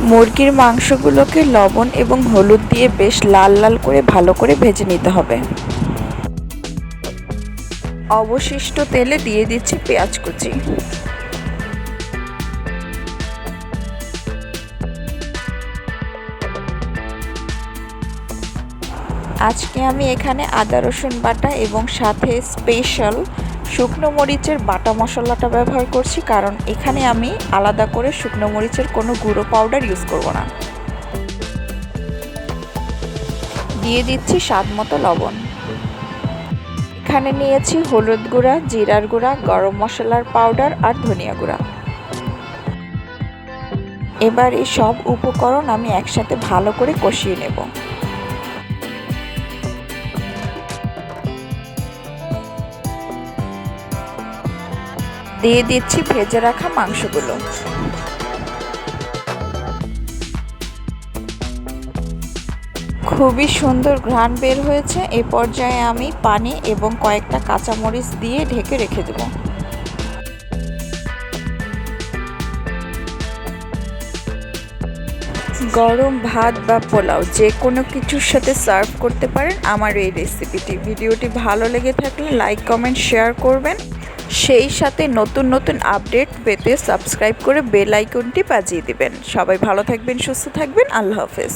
মুরগির মাংসগুলোকে লবণ এবং হলুদ দিয়ে বেশ লাল লাল করে ভালো করে ভেজে নিতে হবে। অবশিষ্ট তেলে দিয়ে দিচ্ছি পেঁয়াজ কুচি। আজকে আমি এখানে আদা রসুন বাটা এবং সাথে স্পেশাল শুকনো মরিচের বাটা মশলাটা ব্যবহার করছি, কারণ এখানে আমি আলাদা করে শুকনো মরিচের কোনো গুঁড়ো পাউডার ইউজ করব না। দিয়ে দিচ্ছি স্বাদ মতো লবণ। এখানে নিয়েছি হলুদ গুঁড়া, জিরার গুঁড়া, গরম মশলার পাউডার আর ধনিয়া গুঁড়া। এবার এই সব উপকরণ আমি একসাথে ভালো করে কষিয়ে নেব। দিয়ে দিচ্ছি ভেজে রাখা মাংসগুলো। খুবই সুন্দর ঘ্রাণ বের হয়েছে। এই পর্যায়ে আমি পানি এবং কয়েকটা কাঁচামরিচ দিয়ে ঢেকে রেখে দেব। গরম ভাত বা পোলাও যে কোনো কিছুর সাথে সার্ভ করতে পারেন আমার এই রেসিপিটি। ভিডিওটি ভালো লেগে থাকলে লাইক, কমেন্ট, শেয়ার করবেন। সেই সাথে নতুন নতুন আপডেট পেতে সাবস্ক্রাইব করে বেল আইকনটি বাজিয়ে দিবেন। সবাই ভালো থাকবেন, সুস্থ থাকবেন। আল্লাহ হাফেজ।